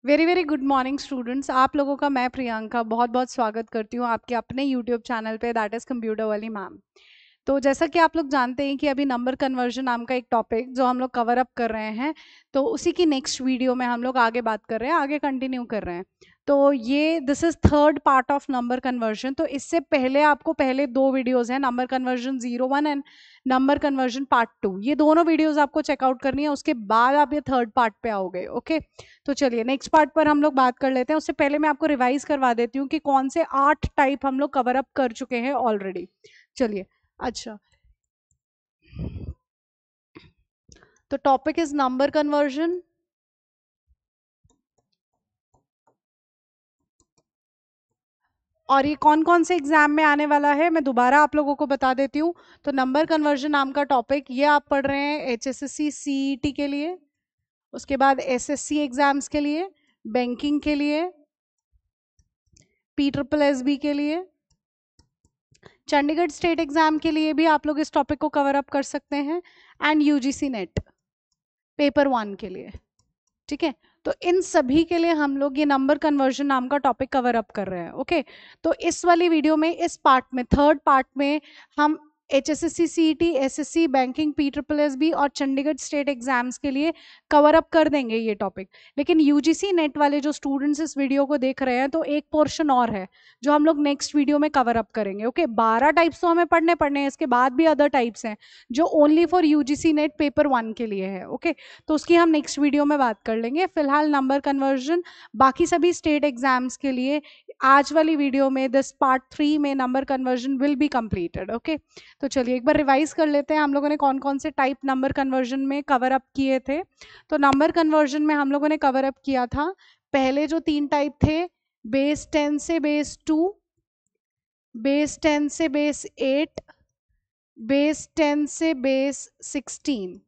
Very very good morning students. आप लोगों का मैं प्रियंका बहुत बहुत स्वागत करती हूँ आपके अपने यूट्यूब चैनल पे, दैट इज़ कंप्यूटर वाली मैम। तो जैसा कि आप लोग जानते हैं कि अभी नंबर कन्वर्जन नाम का एक टॉपिक जो हम लोग कवर अप कर रहे हैं, तो उसी की नेक्स्ट वीडियो में हम लोग आगे बात कर रहे हैं, आगे कंटिन्यू कर रहे हैं। तो ये this is third part of number conversion. तो इससे पहले आपको पहले दो वीडियोस हैं, number conversion 01 and number conversion part 2। ये दोनों वीडियोस आपको चेकआउट करनी है, उसके बाद आप ये थर्ड पार्ट पे आओगे। ओके, तो चलिए नेक्स्ट पार्ट पर हम लोग बात कर लेते हैं। उससे पहले मैं आपको रिवाइज करवा देती हूँ कि कौन से 8 टाइप हम लोग कवर अप कर चुके हैं ऑलरेडी। चलिए, अच्छा, तो टॉपिक इज नंबर कन्वर्जन। और ये कौन कौन से एग्जाम में आने वाला है मैं दोबारा आप लोगों को बता देती हूँ। तो नंबर कन्वर्जन नाम का टॉपिक ये आप पढ़ रहे हैं एचएसएससी सीईटी के लिए, उसके बाद एसएससी एग्जाम्स के लिए, बैंकिंग के लिए, PSSB के लिए, चंडीगढ़ स्टेट एग्जाम के लिए भी आप लोग इस टॉपिक को कवर अप कर सकते हैं, एंड यूजीसी नेट पेपर 1 के लिए। ठीक है, तो इन सभी के लिए हम लोग ये नंबर कन्वर्जन नाम का टॉपिक कवर अप कर रहे हैं। ओके, तो इस वाली वीडियो में, इस पार्ट में, थर्ड पार्ट में हम HSSC CET SSC banking PSSB और चंडीगढ़ स्टेट एग्जाम्स के लिए कवर अप कर देंगे ये टॉपिक। लेकिन यूजीसी नेट वाले जो स्टूडेंट्स इस वीडियो को देख रहे हैं, तो एक पोर्शन और है जो हम लोग नेक्स्ट वीडियो में कवर अप करेंगे। ओके, 12 टाइप्स तो हमें पढ़ने हैं, इसके बाद भी अदर टाइप्स हैं जो only for UGC net paper 1 के लिए है। ओके, तो उसकी हम नेक्स्ट वीडियो में बात कर लेंगे। फिलहाल नंबर कन्वर्जन बाकी सभी स्टेट एग्जाम्स के लिए आज वाली वीडियो में दिस पार्ट 3 में number conversion will be completed. Okay, तो चलिए एक बार रिवाइज कर लेते हैं हम लोगों ने कौन कौन से टाइप नंबर कन्वर्जन में कवर अप किए थे। तो नंबर कन्वर्जन में हम लोगों ने कवर अप किया था पहले जो 3 टाइप थे, बेस 10 से बेस 2, बेस 10 से बेस 8, बेस 10 से बेस 16।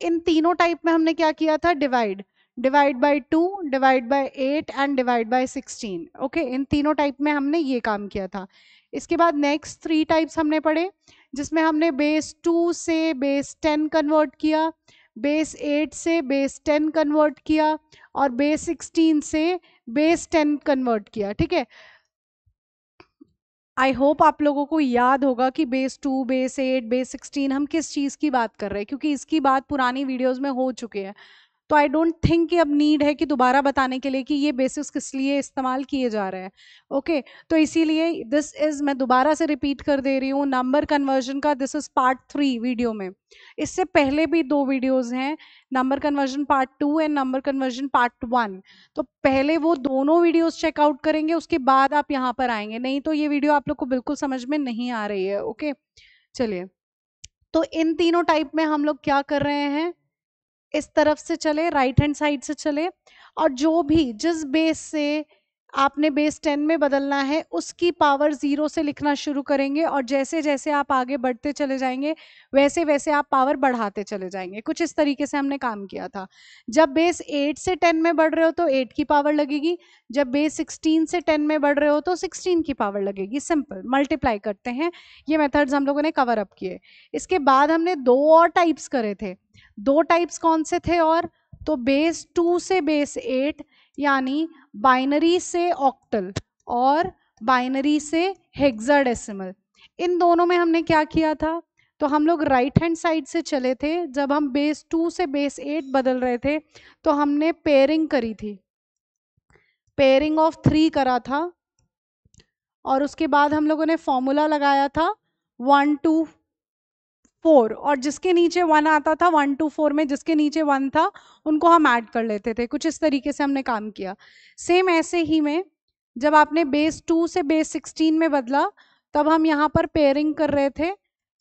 इन तीनों टाइप में हमने क्या किया था, divide, divide by 2, divide by 8 and divide by 16। Okay, इन तीनों टाइप में हमने ये काम किया था। इसके बाद नेक्स्ट 3 टाइप्स हमने पढ़े, जिसमें हमने बेस 2 से बेस 10 कन्वर्ट किया, बेस 8 से बेस 10 कन्वर्ट किया, और बेस 16 से बेस 10 कन्वर्ट किया। ठीक है, आई होप आप लोगों को याद होगा कि बेस 2, बेस 8, बेस 16 हम किस चीज़ की बात कर रहे हैं, क्योंकि इसकी बात पुरानी वीडियोस में हो चुकी है। तो आई डोंट थिंक कि अब नीड है कि दोबारा बताने के लिए कि ये बेसिस किस लिए इस्तेमाल किए जा रहे हैं। ओके, तो इसीलिए दिस इज, मैं दोबारा से रिपीट कर दे रही हूँ, नंबर कन्वर्जन का दिस इज पार्ट 3 वीडियो में। इससे पहले भी 2 वीडियोस हैं, number conversion part 2 and number conversion part 1। तो पहले वो दोनों वीडियोस चेकआउट करेंगे, उसके बाद आप यहाँ पर आएंगे, नहीं तो ये वीडियो आप लोग को बिल्कुल समझ में नहीं आ रही है। ओके, चलिए, तो इन तीनों टाइप में हम लोग क्या कर रहे हैं, इस तरफ से चले, राइट हैंड साइड से चले, और जो भी जिस बेस से आपने बेस 10 में बदलना है उसकी पावर 0 से लिखना शुरू करेंगे, और जैसे जैसे आप आगे बढ़ते चले जाएंगे वैसे वैसे आप पावर बढ़ाते चले जाएंगे। कुछ इस तरीके से हमने काम किया था। जब बेस 8 से 10 में बढ़ रहे हो तो 8 की पावर लगेगी, जब बेस 16 से 10 में बढ़ रहे हो तो 16 की पावर लगेगी। सिंपल मल्टीप्लाई करते हैं। ये मेथड्स हम लोगों ने कवर अप किए। इसके बाद हमने 2 और टाइप्स करे थे। 2 टाइप्स कौन से थे, और तो बेस 2 से बेस 8, यानी बाइनरी से ऑक्टल और बाइनरी से हेक्साडेसिमल। इन दोनों में हमने क्या किया था, तो हम लोग राइट हैंड साइड से चले थे। जब हम बेस 2 से बेस 8 बदल रहे थे तो हमने पेयरिंग करी थी, पेयरिंग ऑफ 3 करा था, और उसके बाद हम लोगों ने फॉर्मूला लगाया था 1 2 4, और जिसके नीचे 1 आता था, 1 2 4 में जिसके नीचे 1 था उनको हम ऐड कर लेते थे। कुछ इस तरीके से हमने काम किया। सेम ऐसे ही में जब आपने बेस 2 से बेस 16 में बदला, तब हम यहाँ पर पेयरिंग कर रहे थे,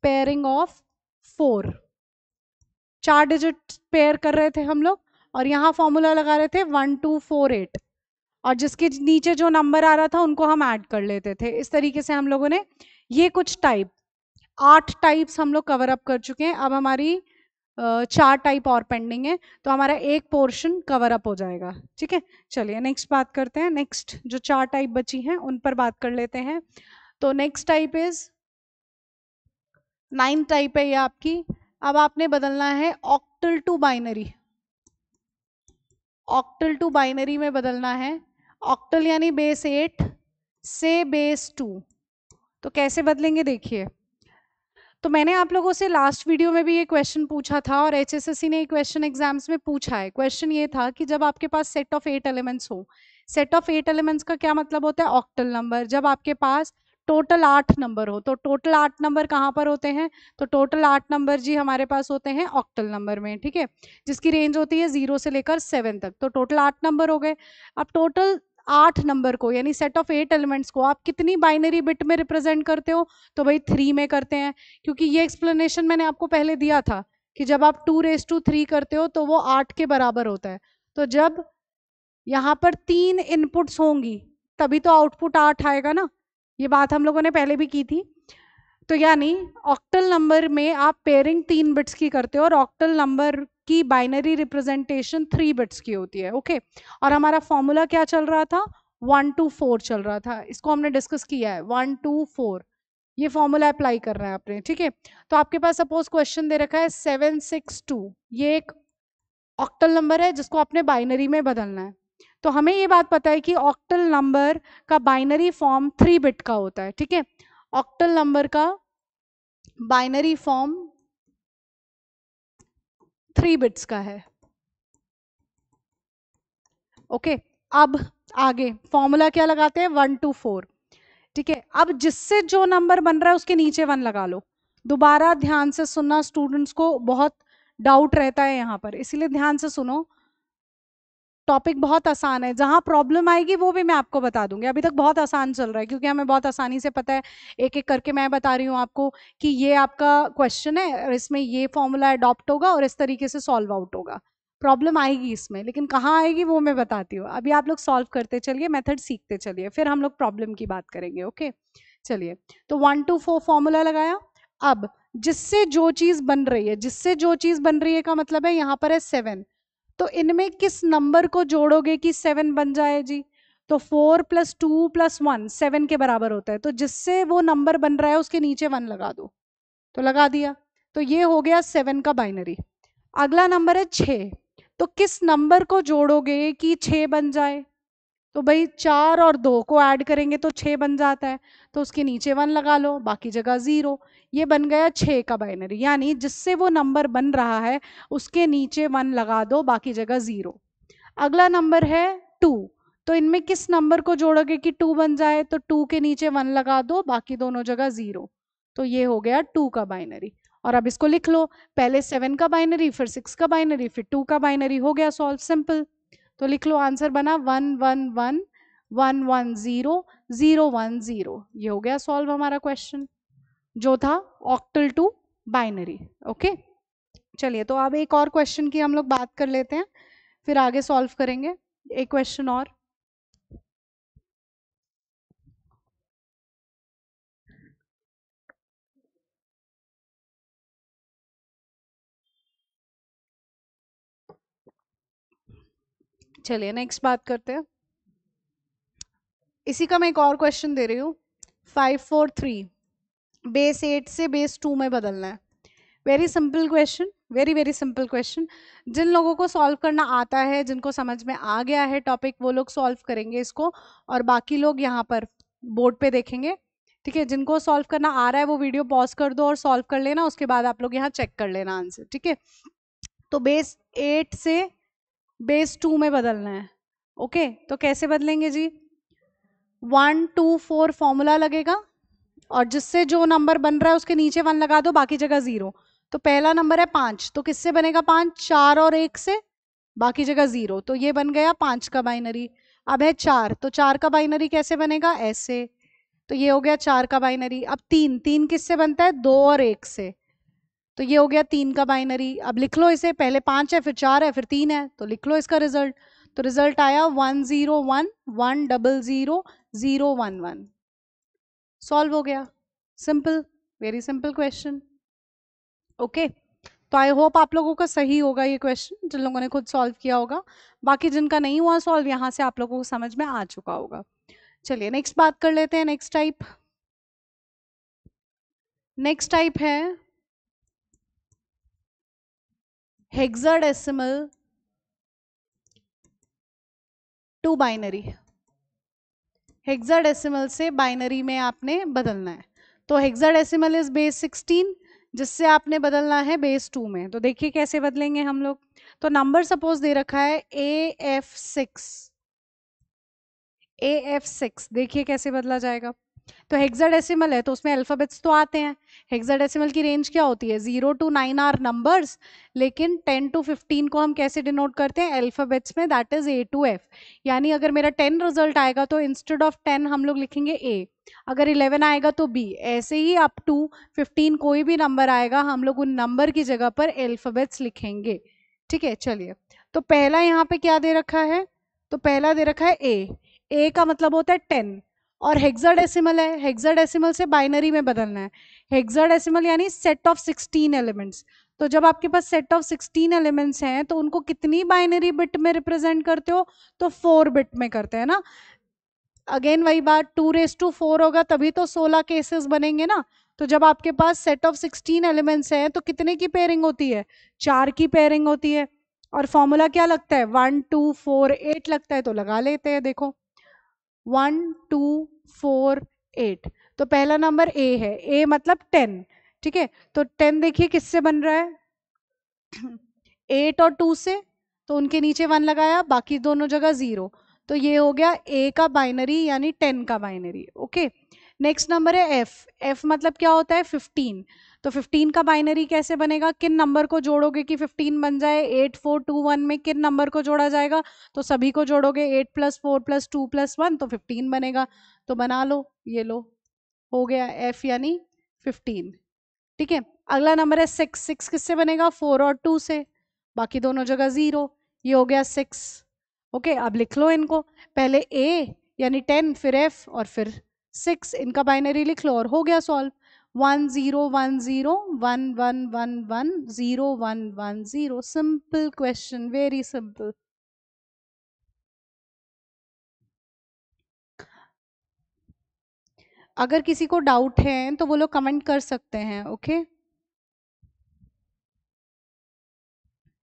पेयरिंग ऑफ 4, 4 डिजिट पेयर कर रहे थे हम लोग, और यहाँ फॉर्मूला लगा रहे थे 1 2 4 8, और जिसके नीचे जो नंबर आ रहा था उनको हम ऐड कर लेते थे। इस तरीके से हम लोगों ने ये कुछ टाइप, 8 टाइप्स हम लोग कवर अप कर चुके हैं। अब हमारी 4 टाइप और पेंडिंग है, तो हमारा एक पोर्शन कवर अप हो जाएगा। ठीक है, चलिए नेक्स्ट बात करते हैं। नेक्स्ट जो 4 टाइप बची हैं उन पर बात कर लेते हैं। तो नेक्स्ट टाइप इज 9 टाइप है ये आपकी। अब आपने बदलना है octal to binary, octal to binary में बदलना है। ऑक्टल यानी बेस 8 से बेस 2। तो कैसे बदलेंगे देखिए। तो मैंने आप लोगों से लास्ट वीडियो में भी ये क्वेश्चन पूछा था और एचएसएससी ने ये क्वेश्चन एग्जाम्स में पूछा है। क्वेश्चन ये था कि जब आपके पास सेट ऑफ 8 एलिमेंट्स हो, सेट ऑफ 8 एलिमेंट्स का क्या मतलब होता है, ऑक्टल नंबर। जब आपके पास टोटल 8 नंबर हो, तो टोटल 8 नंबर कहाँ पर होते हैं, तो टोटल 8 नंबर जी हमारे पास होते हैं ऑक्टल नंबर में, ठीक है, जिसकी रेंज होती है 0 से लेकर 7 तक। तो टोटल 8 नंबर हो गए। अब टोटल 8 नंबर को यानी सेट ऑफ 8 एलिमेंट्स को आप कितनी बाइनरी बिट में रिप्रेजेंट करते हो, तो भाई 3 में करते हैं, क्योंकि ये एक्सप्लेनेशन मैंने आपको पहले दिया था कि जब आप 2�3 करते हो तो वो 8 के बराबर होता है। तो जब यहाँ पर 3 इनपुट्स होंगी तभी तो आउटपुट 8 आएगा ना, ये बात हम लोगों ने पहले भी की थी। तो यानी ऑक्टल नंबर में आप पेयरिंग 3 बिट्स की करते हो और ऑक्टल नंबर की बाइनरी रिप्रेजेंटेशन 3 बिट्स की होती है, ओके। और हमारा फॉर्मूला क्या चल रहा था, 1 to 4 चल रहा था, इसको हमने डिस्कस किया है, 1 to 4 ये फॉर्मूला अप्लाई कर रहे हैं आपने, ठीक है। तो आपके पास सपोज क्वेश्चन दे रखा है 762, ये एक ऑक्टल नंबर है जिसको आपने बाइनरी में बदलना है। तो हमें ये बात पता है कि ऑक्टल नंबर का बाइनरी फॉर्म 3 बिट का होता है, ठीक है। ऑक्टल नंबर का बाइनरी फॉर्म 3 बिट्स का है, ओके। अब आगे फॉर्मूला क्या लगाते हैं, 1 to 4, ठीक है। अब जिससे जो नंबर बन रहा है उसके नीचे 1 लगा लो। दोबारा ध्यान से सुनना, स्टूडेंट्स को बहुत डाउट रहता है यहाँ पर, इसीलिए ध्यान से सुनो। टॉपिक बहुत आसान है, जहां प्रॉब्लम आएगी वो भी मैं आपको बता दूंगी। अभी तक बहुत आसान चल रहा है क्योंकि हमें बहुत आसानी से पता है, एक एक करके मैं बता रही हूँ आपको कि ये आपका क्वेश्चन है और इसमें ये फॉर्मूला अडॉप्ट होगा और इस तरीके से सॉल्व आउट होगा। प्रॉब्लम आएगी इसमें, लेकिन कहाँ आएगी वो मैं बताती हूँ। अभी आप लोग सॉल्व करते चलिए, मेथड सीखते चलिए, फिर हम लोग प्रॉब्लम की बात करेंगे, ओके। चलिए, तो 1 to 4 फॉर्मूला लगाया। अब जिससे जो चीज बन रही है, जिससे जो चीज बन रही है का मतलब है यहाँ पर है 7, तो इनमें किस नंबर को जोड़ोगे कि 7 बन जाए जी, तो 4 + 2 + 1 7 के बराबर होता है। तो जिससे वो नंबर बन रहा है उसके नीचे 1 लगा दो, तो लगा दिया। तो ये हो गया 7 का बाइनरी। अगला नंबर है 6, तो किस नंबर को जोड़ोगे कि 6 बन जाए, तो भाई 4 और 2 को ऐड करेंगे तो 6 बन जाता है, तो उसके नीचे 1 लगा लो, बाकी जगह 0। ये बन गया 6 का बाइनरी, यानी जिससे वो नंबर बन रहा है उसके नीचे 1 लगा दो, बाकी जगह 0। अगला नंबर है 2, तो इनमें किस नंबर को जोड़ोगे कि 2 बन जाए, तो 2 के नीचे 1 लगा दो, बाकी दोनों जगह 0। तो ये हो गया 2 का बाइनरी। और अब इसको लिख लो, पहले 7 का बाइनरी, फिर 6 का बाइनरी, फिर 2 का बाइनरी, हो गया सॉल्व, सिंपल। तो लिख लो, आंसर बना 1 1 1 1 1 0 0 1 0। ये हो गया सॉल्व हमारा क्वेश्चन जो था ऑक्टल टू बाइनरी, ओके। चलिए, तो अब एक और क्वेश्चन की हम लोग बात कर लेते हैं, फिर आगे सॉल्व करेंगे एक क्वेश्चन और। चलिए नेक्स्ट बात करते हैं, इसी का मैं एक और क्वेश्चन दे रही हूँ। 543 बेस 8 से बेस 2 में बदलना है। Very simple question, very very simple question. जिन लोगों को सॉल्व करना आता है, जिनको समझ में आ गया है टॉपिक, वो लोग सॉल्व करेंगे इसको, और बाकी लोग यहाँ पर बोर्ड पे देखेंगे, ठीक है। जिनको सॉल्व करना आ रहा है वो वीडियो पॉज कर दो और सॉल्व कर लेना, उसके बाद आप लोग यहाँ चेक कर लेना आंसर, ठीक है। तो बेस 8 से बेस 2 में बदलना है, ओके। तो कैसे बदलेंगे जी, 1 2 4 फॉर्मूला लगेगा, और जिससे जो नंबर बन रहा है उसके नीचे 1 लगा दो, बाकी जगह 0। तो पहला नंबर है 5, तो किससे बनेगा 5, 4 और 1 से, बाकी जगह 0। तो ये बन गया 5 का बाइनरी। अब है 4, तो 4 का बाइनरी कैसे बनेगा, ऐसे। तो ये हो गया 4 का बाइनरी। अब 3, 3 किससे बनता है, 2 और 1 से, तो ये हो गया 3 का बाइनरी। अब लिख लो इसे, पहले 5 है, फिर 4 है, फिर 3 है, तो लिख लो इसका रिजल्ट। तो रिजल्ट आया 1 0 1 1 0 0 0 1 1। सॉल्व हो गया, simple, very simple question, okay. तो आई होप आप लोगों का सही होगा ये क्वेश्चन, जिन लोगों ने खुद सॉल्व किया होगा। बाकी जिनका नहीं हुआ सॉल्व, यहाँ से आप लोगों को समझ में आ चुका होगा। चलिए नेक्स्ट बात कर लेते हैं, नेक्स्ट टाइप। नेक्स्ट टाइप है हेक्साडेसिमल टू बाइनरी, हेक्साडेसिमल से बाइनरी में आपने बदलना है। तो हेक्साडेसिमल इज बेस 16, जिससे आपने बदलना है बेस 2 में। तो देखिए कैसे बदलेंगे हम लोग। तो नंबर सपोज दे रखा है AF6, AF6, देखिए कैसे बदला जाएगा। तो हेक्साडेसिमल है तो उसमें अल्फाबेट्स तो आते हैं। हेक्साडेसिमल की रेंज क्या होती है, 0 to 9 आर नंबर्स, लेकिन 10 to 15 को हम कैसे डिनोट करते हैं, अल्फाबेट्स में, that is A to F। यानी अगर मेरा 10 रिजल्ट आएगा तो इंस्टेड ऑफ 10 हम लोग लिखेंगे A, अगर 11 आएगा तो B, ऐसे ही अप टू 15 कोई भी नंबर आएगा हम लोग उन नंबर की जगह पर अल्फाबेट्स लिखेंगे। ठीक है, चलिए। तो पहला यहाँ पे क्या दे रखा है, तो पहला दे रखा है A का मतलब होता है 10, और हेक्साडेसिमल है, हेक्साडेसिमल से बाइनरी में बदलना है। हेक्साडेसिमल यानी सेट ऑफ 16 एलिमेंट्स। तो जब आपके पास सेट ऑफ 16 एलिमेंट्स हैं तो उनको कितनी बाइनरी बिट में रिप्रेजेंट करते हो, तो 4 बिट में करते हैं ना। अगेन वही बात, 2⁴ होगा तभी तो 16 केसेस बनेंगे ना। तो जब आपके पास सेट ऑफ 16 एलिमेंट्स हैं तो कितने की पेयरिंग होती है, 4 की पेयरिंग होती है। और फॉर्मूला क्या लगता है, 1 2 4 8 लगता है, तो लगा लेते हैं। देखो 1 2 4 8, तो पहला नंबर A है, A मतलब 10। ठीक है, तो 10 देखिए किससे बन रहा है, 8 और 2 से, तो उनके नीचे 1 लगाया, बाकी दोनों जगह 0। तो ये हो गया A का बाइनरी यानी 10 का बाइनरी। ओके, नेक्स्ट नंबर है F, F मतलब क्या होता है, 15। तो 15 का बाइनरी कैसे बनेगा, किन नंबर को जोड़ोगे कि 15 बन जाए, 8 4 2 1 में किन नंबर को जोड़ा जाएगा, तो सभी को जोड़ोगे, 8 + 4 + 2 + 1 तो 15 बनेगा। तो बना लो, ये लो, हो गया F यानी 15। ठीक है, अगला नंबर है 6, 6 किससे बनेगा, 4 और 2 से, बाकी दोनों जगह 0, ये हो गया 6। ओके, अब लिख लो इनको, पहले A यानी 10, फिर F और फिर 6, इनका बाइनरी लिख लो और हो गया solve. 1 0 1 0 1 1 1 1 0 1 1 0, simple question, very simple. अगर किसी को डाउट है तो वो लोग कमेंट कर सकते हैं। ओके,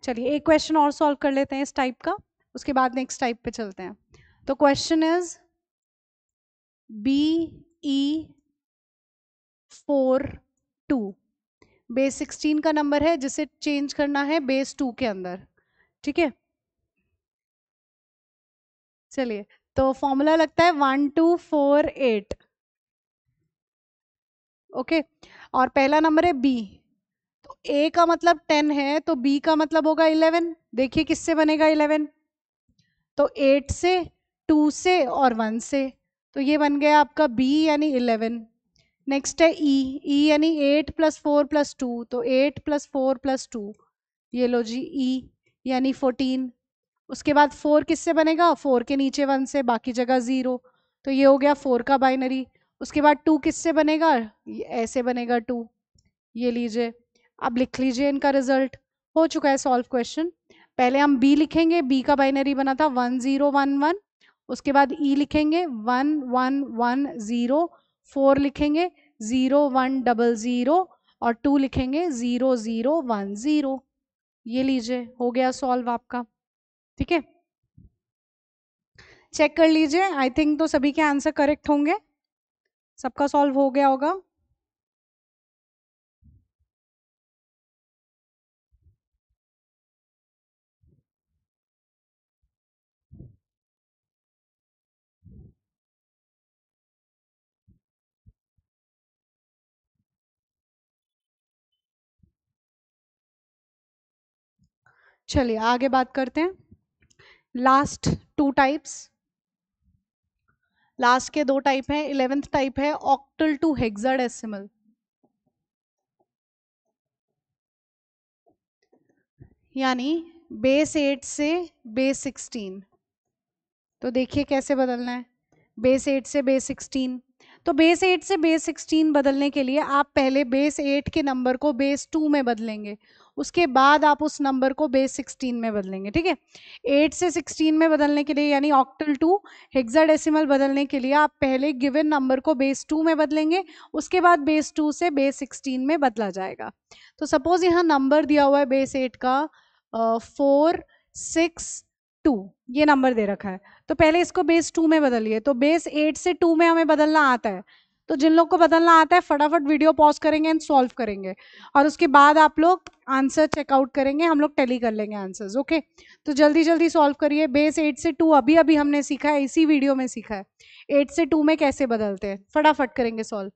चलिए एक क्वेश्चन और सॉल्व कर लेते हैं इस टाइप का, उसके बाद नेक्स्ट टाइप पे चलते हैं। तो क्वेश्चन इज BE42, बेस 16 का नंबर है जिसे चेंज करना है बेस 2 के अंदर। ठीक है, चलिए, तो फॉर्मूला लगता है 1248। ओके, और पहला नंबर है B, तो A का मतलब 10 है तो B का मतलब होगा 11। देखिए किससे बनेगा 11, तो 8 से, 2 से और 1 से, तो ये बन गया आपका B यानी 11। नेक्स्ट है E यानी 8 + 4 + 2, तो 8 + 4 + 2, ये लो जी E यानी 14। उसके बाद 4 किससे बनेगा, 4 के नीचे 1 से, बाकी जगह 0, तो ये हो गया 4 का बाइनरी। उसके बाद 2 किससे बनेगा, ऐसे बनेगा 2, ये लीजिए। अब लिख लीजिए इनका रिजल्ट, हो चुका है सॉल्व क्वेश्चन। पहले हम B लिखेंगे, B का बाइनरी बना था 1 0 1 1। उसके बाद E लिखेंगे 1 1 1 0, 4 लिखेंगे 0 1 0 0, और 2 लिखेंगे 0 0 1 0। ये लीजिए, हो गया सॉल्व आपका। ठीक है, चेक कर लीजिए, आई थिंक तो सभी के आंसर करेक्ट होंगे, सबका सॉल्व हो गया होगा। चलिए आगे बात करते हैं, लास्ट 2 टाइप्स। लास्ट के 2 टाइप हैं, 11th टाइप है ऑक्टल टू हेक्साडेसिमल, यानी बेस 8 से बेस 16। तो देखिए कैसे बदलना है, बेस 8 से बेस 16। तो बेस 8 से बेस 16 बदलने के लिए आप पहले बेस 8 के नंबर को बेस 2 में बदलेंगे, उसके बाद आप उस नंबर को बेस 16 में बदलेंगे। ठीक है, 8 से 16 में बदलने के लिए यानी ऑक्टल टू हेक्साडेसिमल बदलने के लिए आप पहले गिवन नंबर को बेस 2 में बदलेंगे, उसके बाद बेस 2 से बेस 16 में बदला जाएगा। तो सपोज यहाँ नंबर दिया हुआ है बेस 8 का 4 6 2, ये नंबर दे रखा है। तो पहले इसको बेस 2 में बदलिए। तो बेस 8 से 2 में हमें बदलना आता है। तो जिन लोग को बदलना आता है फटाफट वीडियो पॉज करेंगे एंड सॉल्व करेंगे, और उसके बाद आप लोग आंसर चेकआउट करेंगे, हम लोग टैली कर लेंगे आंसर्स। ओके, तो जल्दी जल्दी सॉल्व करिए। बेस 8 से 2 अभी अभी हमने सीखा है, इसी वीडियो में सीखा है 8 से 2 में कैसे बदलते हैं। फटाफट करेंगे सॉल्व,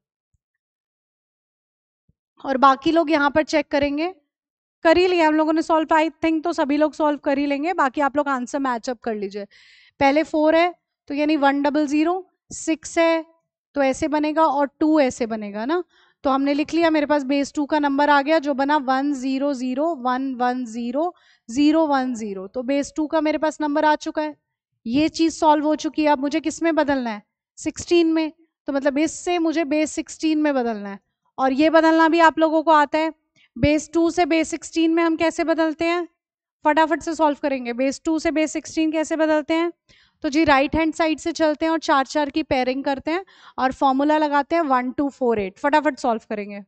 और बाकी लोग यहाँ पर चेक करेंगे। कर ही लिया हम लोगों ने सॉल्व, आई थिंक तो सभी लोग सॉल्व कर ही लेंगे। बाकी आप लोग आंसर मैचअप कर लीजिए। पहले 4 है तो यानी 100, 6 है तो ऐसे बनेगा, और 2 ऐसे बनेगा ना। तो हमने लिख लिया, मेरे पास बेस 2 का नंबर आ गया जो बना 100110010। तो बेस 2 का मेरे पास नंबर आ चुका है। ये चीज सॉल्व हो चुकी है। अब मुझे किस में बदलना है? 16 में। तो मतलब इससे मुझे बेस 16 में बदलना है, और ये बदलना भी आप लोगों को आता है। बेस 2 से बेस 16 में हम कैसे बदलते हैं? फटाफट से सॉल्व करेंगे। बेस 2 से बेस 16 कैसे बदलते हैं? तो जी राइट हैंड साइड से चलते हैं और 4 4 की पेयरिंग करते हैं और फॉर्मूला लगाते हैं 1248। फटाफट सॉल्व करेंगे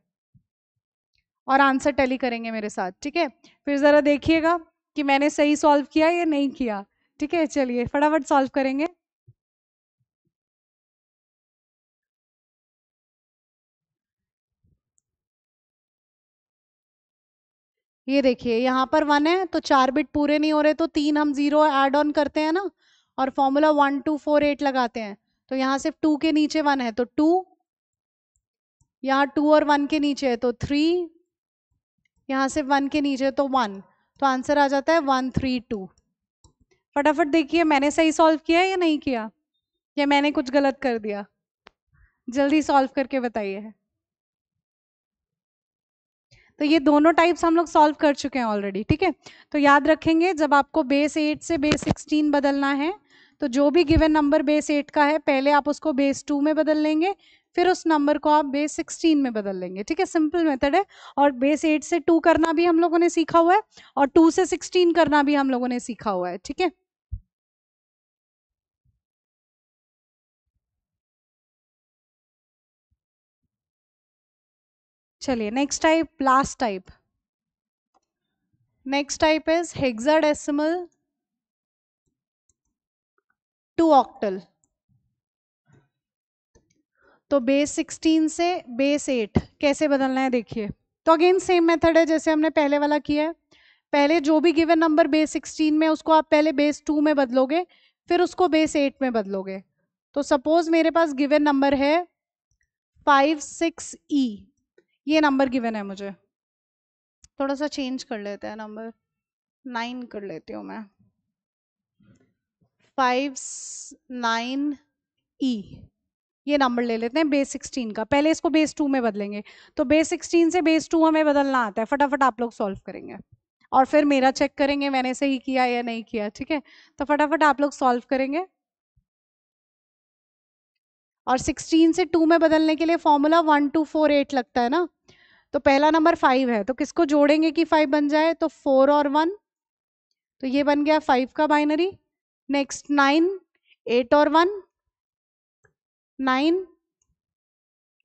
और आंसर टैली करेंगे मेरे साथ, ठीक है? फिर जरा देखिएगा कि मैंने सही सॉल्व किया या नहीं किया, ठीक है? चलिए फटाफट सॉल्व करेंगे। ये देखिए यहाँ पर 1 है तो 4 बिट पूरे नहीं हो रहे, तो 3 हम 0 ऐड ऑन करते हैं ना, और फॉर्मूला 1248 लगाते हैं। तो यहाँ सिर्फ 2 के नीचे 1 है तो 2, यहाँ 2 और 1 के नीचे है तो 3, यहाँ सिर्फ 1 के नीचे तो 1। तो आंसर आ जाता है 132। फटाफट देखिए मैंने सही सॉल्व किया या नहीं किया, या मैंने कुछ गलत कर दिया? जल्दी सॉल्व करके बताइए। तो ये दोनों टाइप्स हम लोग सॉल्व कर चुके हैं ऑलरेडी, ठीक है? तो याद रखेंगे जब आपको बेस 8 से बेस 16 बदलना है, तो जो भी गिवन नंबर बेस 8 का है पहले आप उसको बेस 2 में बदल लेंगे, फिर उस नंबर को आप बेस 16 में बदल लेंगे, ठीक है? सिंपल मेथड है। और बेस 8 से 2 करना भी हम लोगों ने सीखा हुआ है, और 2 से 16 करना भी हम लोगों ने सीखा हुआ है, ठीक है? चलिए next type, last type. Next type is hexadecimal to octal. तो बेस 16 से बेस 8 कैसे बदलना है देखिए। तो अगेन सेम मेथड है जैसे हमने पहले वाला किया है। पहले जो भी गिवन नंबर बेस 16 में उसको आप पहले बेस 2 में बदलोगे, फिर उसको बेस 8 में बदलोगे। तो सपोज मेरे पास गिवन नंबर है 56E, ये नंबर गिवन है मुझे। थोड़ा सा चेंज कर लेते हैं नंबर, 9 कर लेती हूँ मैं। 59E ये नंबर ले लेते हैं बेस 16 का। पहले इसको बेस 2 में बदलेंगे। तो बेस 16 से बेस 2 हमें बदलना आता है। फटाफट आप लोग सॉल्व करेंगे और फिर मेरा चेक करेंगे मैंने सही किया या नहीं किया, ठीक है? तो फटाफट आप लोग सॉल्व करेंगे। और 16 से 2 में बदलने के लिए फॉर्मूला 1248 लगता है ना। तो पहला नंबर 5 है तो किसको जोड़ेंगे कि 5 बन जाए? तो 4 और 1, तो ये बन गया 5 का बाइनरी। नेक्स्ट 9, 8 और 1, 9।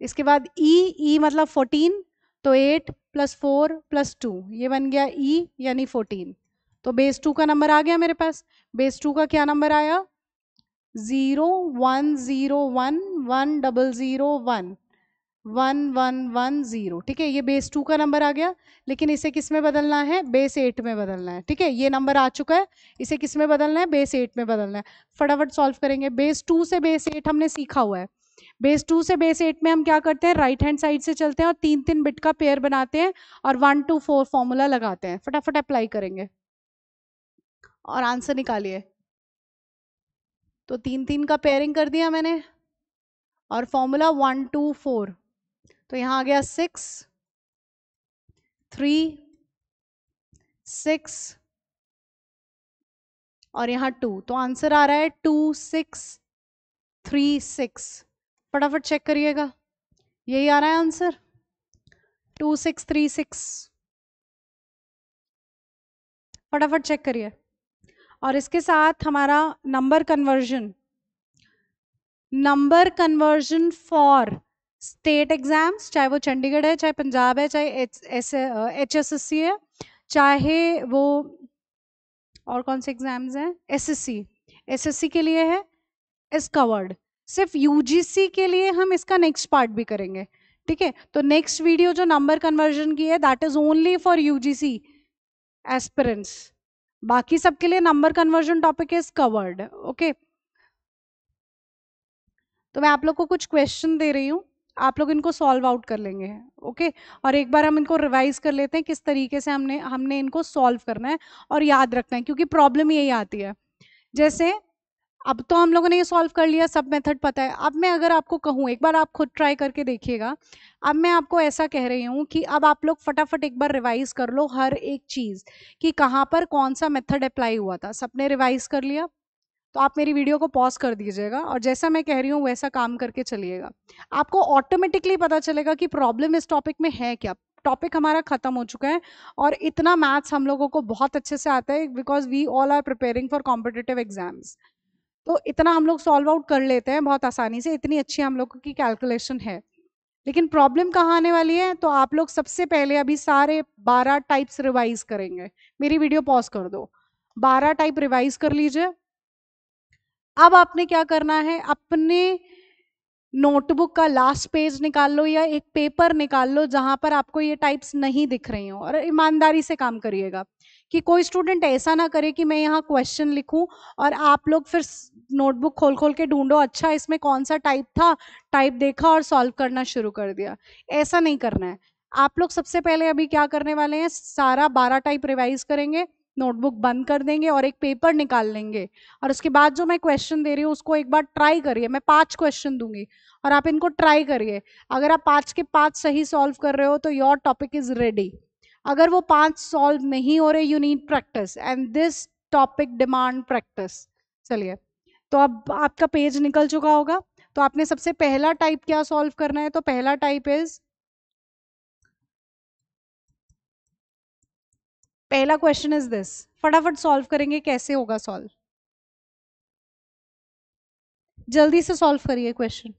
इसके बाद ई मतलब 14, तो 8 + 4 + 2 ये बन गया ई यानी 14। तो बेस 2 का नंबर आ गया मेरे पास। बेस 2 का क्या नंबर आया? 0 1 0 1 1 0 0 1 1110, ठीक है? ये बेस 2 का नंबर आ गया। लेकिन इसे किस में बदलना है? बेस 8 में बदलना है, ठीक है? ये नंबर आ चुका है, इसे किस में बदलना है? बेस 8 में बदलना है। फटाफट सॉल्व करेंगे। बेस 2 से बेस 8 हमने सीखा हुआ है। बेस 2 से बेस 8 में हम क्या करते हैं? राइट हैंड साइड से चलते हैं और 3 3 बिट का पेयर बनाते हैं और 1 2 4 फॉर्मूला लगाते हैं। फटाफट अप्लाई करेंगे और आंसर निकालिए। तो 3 3 का पेयरिंग कर दिया मैंने और फॉर्मूला 1 2 4। तो यहाँ आ गया 6 3 6 और यहाँ 2। तो आंसर आ रहा है 2 6 3 6। फटाफट चेक करिएगा, यही आ रहा है आंसर 2 6 3 6। फटाफट चेक करिए। और इसके साथ हमारा number conversion for state exams, चाहे वो चंडीगढ़ है, चाहे पंजाब है, चाहे HSSC है, चाहे वो और कौन से एग्जाम्स हैं? एसएससी, एसएससी के लिए है इज कवर्ड। सिर्फ यूजीसी के लिए हम इसका नेक्स्ट पार्ट भी करेंगे, ठीक है? तो नेक्स्ट वीडियो जो नंबर कन्वर्जन की है that is only for UGC aspirants, बाकी सबके लिए number conversion topic is covered. Okay, तो मैं आप लोग को कुछ क्वेश्चन दे रही हूँ, आप लोग इनको सॉल्व आउट कर लेंगे। ओके, और एक बार हम इनको रिवाइज कर लेते हैं किस तरीके से हमने हमने इनको सॉल्व करना है और याद रखना है, क्योंकि प्रॉब्लम यही आती है। जैसे अब तो हम लोगों ने ये सॉल्व कर लिया, सब मेथड पता है। अब मैं अगर आपको कहूँ, एक बार आप खुद ट्राई करके देखिएगा। अब मैं आपको ऐसा कह रही हूँ कि अब आप लोग फटाफट एक बार रिवाइज कर लो हर एक चीज़ कि कहाँ पर कौन सा मेथड अप्लाई हुआ था। सबने रिवाइज कर लिया? तो आप मेरी वीडियो को पॉज कर दीजिएगा और जैसा मैं कह रही हूँ वैसा काम करके चलिएगा। आपको ऑटोमेटिकली पता चलेगा कि प्रॉब्लम इस टॉपिक में है क्या। टॉपिक हमारा खत्म हो चुका है और इतना मैथ्स हम लोगों को बहुत अच्छे से आता है because we all are preparing for competitive exams. तो इतना हम लोग सॉल्व आउट कर लेते हैं बहुत आसानी से, इतनी अच्छी हम लोगों की कैलकुलेशन है। लेकिन प्रॉब्लम कहाँ आने वाली है? तो आप लोग सबसे पहले अभी सारे 12 टाइप्स रिवाइज करेंगे। मेरी वीडियो पॉज कर दो, 12 टाइप रिवाइज कर लीजिए। अब आपने क्या करना है, अपने नोटबुक का लास्ट पेज निकाल लो या एक पेपर निकाल लो जहां पर आपको ये टाइप्स नहीं दिख रही हो, और ईमानदारी से काम करिएगा कि कोई स्टूडेंट ऐसा ना करे कि मैं यहाँ क्वेश्चन लिखूं और आप लोग फिर नोटबुक खोल खोल के ढूंढो अच्छा इसमें कौन सा टाइप था, टाइप देखा और सॉल्व करना शुरू कर दिया। ऐसा नहीं करना है। आप लोग सबसे पहले अभी क्या करने वाले हैं, सारा 12 टाइप रिवाइज करेंगे, नोटबुक बंद कर देंगे और एक पेपर निकाल लेंगे, और उसके बाद जो मैं क्वेश्चन दे रही हूँ उसको एक बार ट्राई करिए। मैं 5 क्वेश्चन दूंगी और आप इनको ट्राई करिए। अगर आप 5 के 5 सही सॉल्व कर रहे हो तो योर टॉपिक इज रेडी। अगर वो 5 सॉल्व नहीं हो रहे, you need practice and this topic demand practice. चलिए, तो अब आपका पेज निकल चुका होगा। तो आपने सबसे पहला टाइप क्या सॉल्व करना है? तो पहला टाइप इज, पहला क्वेश्चन इज दिस। फटाफट सॉल्व करेंगे, कैसे होगा सॉल्व? जल्दी से सॉल्व करिए क्वेश्चन।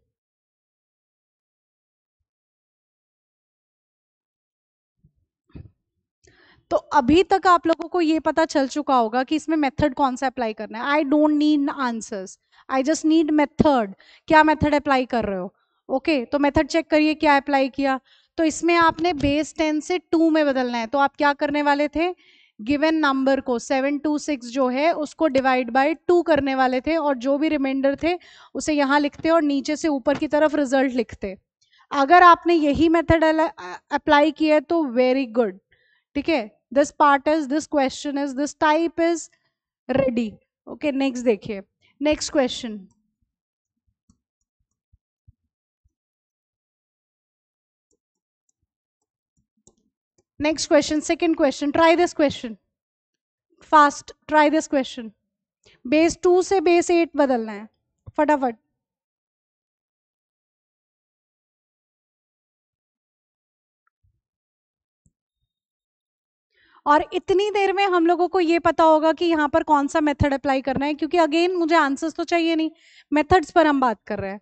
तो अभी तक आप लोगों को ये पता चल चुका होगा कि इसमें मेथड कौन सा अप्लाई करना है। I don't need answers, I just need method. क्या मेथड अप्लाई कर रहे हो? ओके, तो मेथड चेक करिए क्या अप्लाई किया। तो इसमें आपने बेस 10 से 2 में बदलना है। तो आप क्या करने वाले थे, गिवन नंबर को 726 जो है उसको डिवाइड बाय 2 करने वाले थे, और जो भी रिमाइंडर थे उसे यहाँ लिखते और नीचे से ऊपर की तरफ रिजल्ट लिखते। अगर आपने यही मेथड अप्लाई किया है तो वेरी गुड, ठीक है। This part is, this question is, this type is ready. Okay, next देखिए, next question. Next question, second question, try this question fast, try this question. Base 2 से बेस 8 बदलना है, फटाफट। और इतनी देर में हम लोगों को ये पता होगा कि यहाँ पर कौन सा मेथड अप्लाई करना है, क्योंकि अगेन मुझे आंसर्स तो चाहिए नहीं, मेथड्स पर हम बात कर रहे हैं,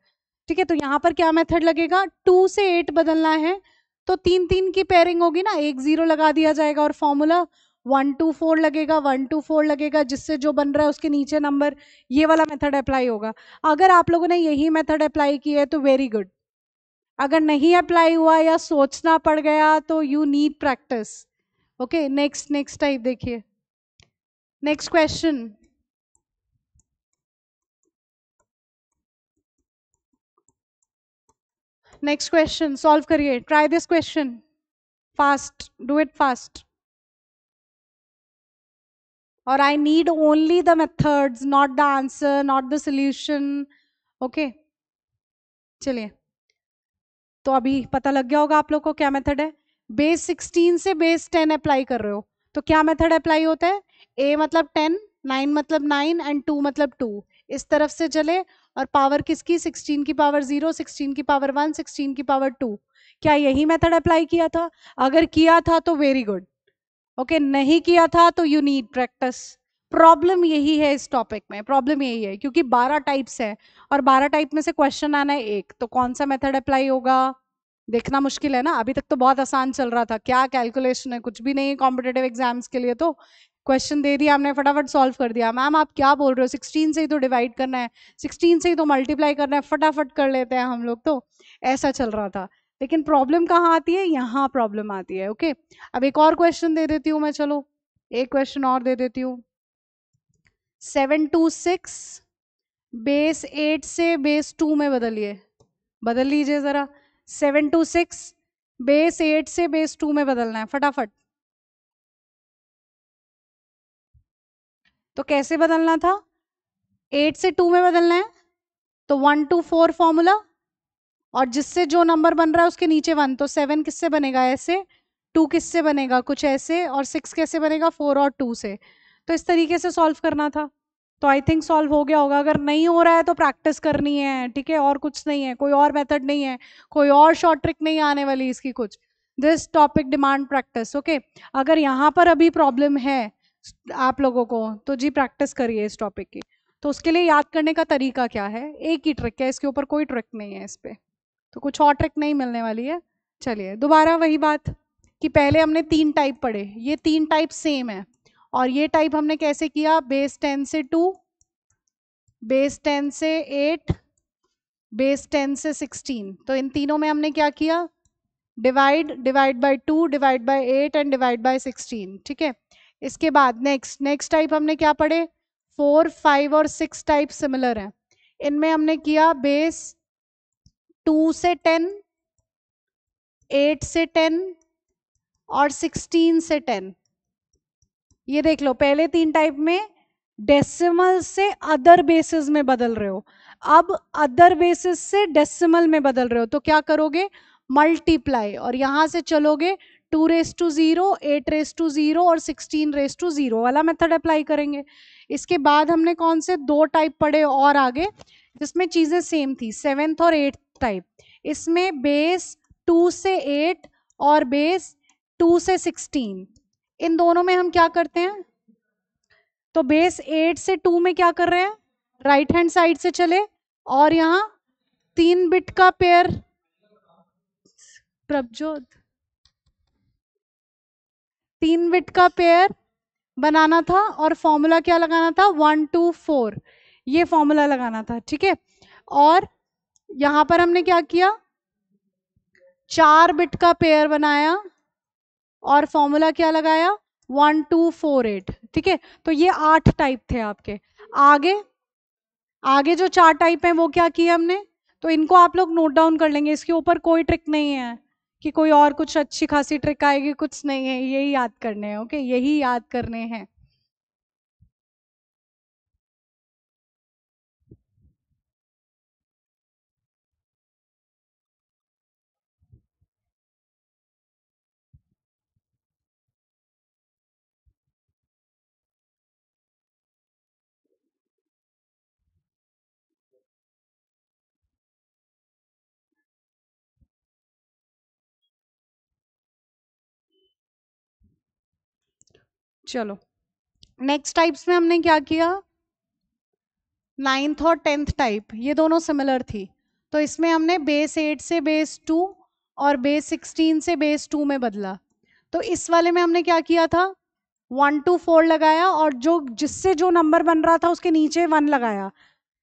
ठीक है। तो यहाँ पर क्या मेथड लगेगा, 2 से 8 बदलना है तो 3 3 की पेयरिंग होगी ना, 1 0 लगा दिया जाएगा और फॉर्मूला 1 2 4 लगेगा, 1 2 4 लगेगा, जिससे जो बन रहा है उसके नीचे नंबर, ये वाला मेथड अप्लाई होगा। अगर आप लोगों ने यही मेथड अप्लाई किया है तो वेरी गुड। अगर नहीं अप्लाई हुआ या सोचना पड़ गया तो you need practice. Okay, next next type देखिए, next question. Next question solve करिए, try this question fast, do it fast. और I need only the methods, not the answer, not the solution. Okay, चलिए, तो अभी पता लग गया होगा आप लोग को क्या मेथड है। बेस 16 से बेस 10 अप्लाई कर रहे हो तो क्या मेथड अप्लाई होता है, ए मतलब 10, 9 मतलब 9 एंड 2 मतलब 2, इस तरफ से चले और पावर किसकी, 16 की पावर 0, 16 की पावर 1, 16 की पावर 2। क्या यही मेथड अप्लाई किया था? अगर किया था तो वेरी गुड। ओके, नहीं किया था तो यू नीड प्रैक्टिस। प्रॉब्लम यही है इस टॉपिक में, प्रॉब्लम यही है क्योंकि 12 टाइप्स है और 12 टाइप में से क्वेश्चन आना है एक, तो कौन सा मेथड अप्लाई होगा देखना मुश्किल है ना। अभी तक तो बहुत आसान चल रहा था, क्या कैलकुलेशन है, कुछ भी नहीं है कॉम्पिटेटिव एग्जाम्स के लिए। तो क्वेश्चन दे दिया हमने, फटाफट सॉल्व कर दिया। मैम आप क्या बोल रहे हो, 16 से ही तो डिवाइड करना है, 16 से ही तो मल्टीप्लाई करना है, फटाफट कर लेते हैं हम लोग। तो ऐसा चल रहा था, लेकिन प्रॉब्लम कहाँ आती है, यहाँ प्रॉब्लम आती है। ओके, अब एक और क्वेश्चन दे देती हूँ मैं, चलो एक क्वेश्चन और दे देती हूँ। 726 बेस 8 से बेस 2 में बदलिए, बदल लीजिए जरा। 726 बेस 8 से बेस 2 में बदलना है, फटाफट। तो कैसे बदलना था, 8 से 2 में बदलना है, तो 1 to 4 फॉर्मूला, और जिससे जो नंबर बन रहा है उसके नीचे 1, तो 7 किससे बनेगा, ऐसे, 2 किससे बनेगा, कुछ ऐसे, और 6 कैसे बनेगा, 4 और 2 से। तो इस तरीके से सॉल्व करना था। तो आई थिंक सॉल्व हो गया होगा। अगर नहीं हो रहा है तो प्रैक्टिस करनी है, ठीक है, और कुछ नहीं है, कोई और मेथड नहीं है, कोई और शॉर्ट ट्रिक नहीं आने वाली इसकी कुछ। This topic demand practice. Okay, अगर यहाँ पर अभी प्रॉब्लम है आप लोगों को, तो जी प्रैक्टिस करिए इस टॉपिक की। तो उसके लिए याद करने का तरीका क्या है, एक ही ट्रिक है, इसके ऊपर कोई ट्रिक नहीं है इस पे, तो कुछ और ट्रिक नहीं मिलने वाली है। चलिए दोबारा वही बात कि पहले हमने 3 टाइप पढ़े, ये 3 टाइप सेम है, और ये टाइप हमने कैसे किया, बेस 10 से 2, बेस 10 से 8, बेस 10 से 16। तो इन तीनों में हमने क्या किया, divide, divide by 2, divide by 8 and divide by 16, ठीक है। इसके बाद नेक्स्ट टाइप हमने क्या पढ़े, 4, 5 और 6 टाइप सिमिलर हैं। इनमें हमने किया बेस 2 से 10, 8 से 10 और 16 से 10। ये देख लो, पहले 3 टाइप में डेसिमल से अदर बेसिस में बदल रहे हो, अब अदर बेसिस से डेसिमल में बदल रहे हो, तो क्या करोगे, मल्टीप्लाई, और यहां से चलोगे 2 रेस टू 0, 8 रेस टू 0 और 16 रेस टू 0 वाला मेथड अप्लाई करेंगे। इसके बाद हमने कौन से 2 टाइप पढ़े और आगे, जिसमें चीजें सेम थी, 7th और 8th टाइप। इसमें बेस 2 से 8 और बेस 2 से 16, इन दोनों में हम क्या करते हैं, तो बेस 8 से 2 में क्या कर रहे हैं, राइट हैंड साइड से चले, और यहाँ 3 बिट का पेयर, प्रभजोत 3 बिट का पेयर बनाना था, और फॉर्मूला क्या लगाना था, 1 2 4, ये फॉर्मूला लगाना था, ठीक है। और यहां पर हमने क्या किया, 4 बिट का पेयर बनाया, और फॉर्मूला क्या लगाया, 1 2 4 8, ठीक है। तो ये 8 टाइप थे आपके। आगे आगे जो 4 टाइप हैं वो क्या किया हमने, तो इनको आप लोग नोट डाउन कर लेंगे, इसके ऊपर कोई ट्रिक नहीं है कि कोई और कुछ अच्छी खासी ट्रिक आएगी, कुछ नहीं है, यही याद करने हैं। ओके, यही याद करने हैं। चलो नेक्स्ट टाइप्स में हमने क्या किया, 9th और 10th टाइप, ये दोनों सिमिलर थी, तो इसमें हमने बेस 8 से बेस 2 और बेस 16 से बेस 2 में बदला। तो इस वाले में हमने क्या किया था, 1 2 4 लगाया, और जो जिससे जो नंबर बन रहा था उसके नीचे 1 लगाया,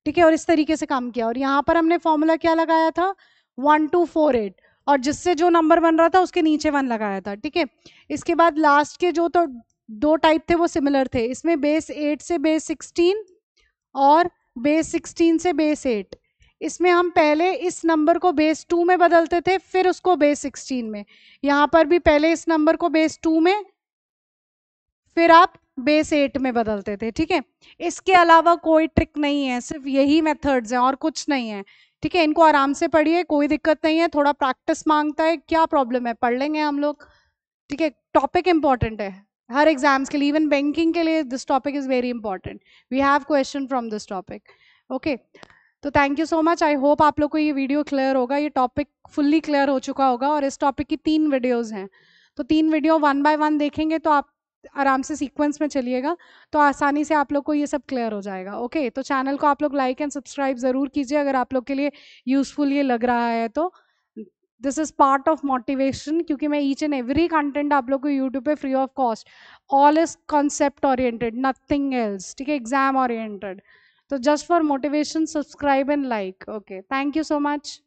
ठीक है, और इस तरीके से काम किया। और यहाँ पर हमने फॉर्मूला क्या लगाया था, 1 2 4 8, और जिससे जो नंबर बन रहा था उसके नीचे 1 लगाया था, ठीक है। इसके बाद लास्ट के जो तो 2 टाइप थे वो सिमिलर थे, इसमें बेस 8 से बेस 16 और बेस 16 से बेस 8। इसमें हम पहले इस नंबर को बेस 2 में बदलते थे, फिर उसको बेस 16 में। यहाँ पर भी पहले इस नंबर को बेस 2 में, फिर आप बेस 8 में बदलते थे, ठीक है। इसके अलावा कोई ट्रिक नहीं है, सिर्फ यही मेथड्स हैं और कुछ नहीं है, ठीक है। इनको आराम से पढ़िए, कोई दिक्कत नहीं है, थोड़ा प्रैक्टिस मांगता है, क्या प्रॉब्लम है, पढ़ लेंगे हम लोग, ठीक है। टॉपिक इंपॉर्टेंट है हर एग्जाम्स के लिए, इवन बैंकिंग के लिए this topic is very important, we have question from this topic. Okay, तो thank you so much, I hope आप लोग को ये वीडियो क्लियर होगा, ये टॉपिक फुल्ली क्लियर हो चुका होगा। और इस टॉपिक की 3 वीडियोस हैं, तो 3 वीडियो 1 बाय 1 देखेंगे, तो आप आराम से सीक्वेंस में चलिएगा, तो आसानी से आप लोग को ये सब क्लियर हो जाएगा। ओके, तो चैनल को आप लोग लाइक एंड सब्सक्राइब ज़रूर कीजिए अगर आप लोग के लिए यूज़फुल ये लग रहा है तो। This is part of motivation, क्योंकि मैं ईच एंड एवरी कंटेंट आप लोग को यूट्यूब पे free of cost, all is concept oriented, nothing else, ठीक है, एग्जाम ओरिएंटेड। तो just for motivation subscribe and like. Okay, thank you so much.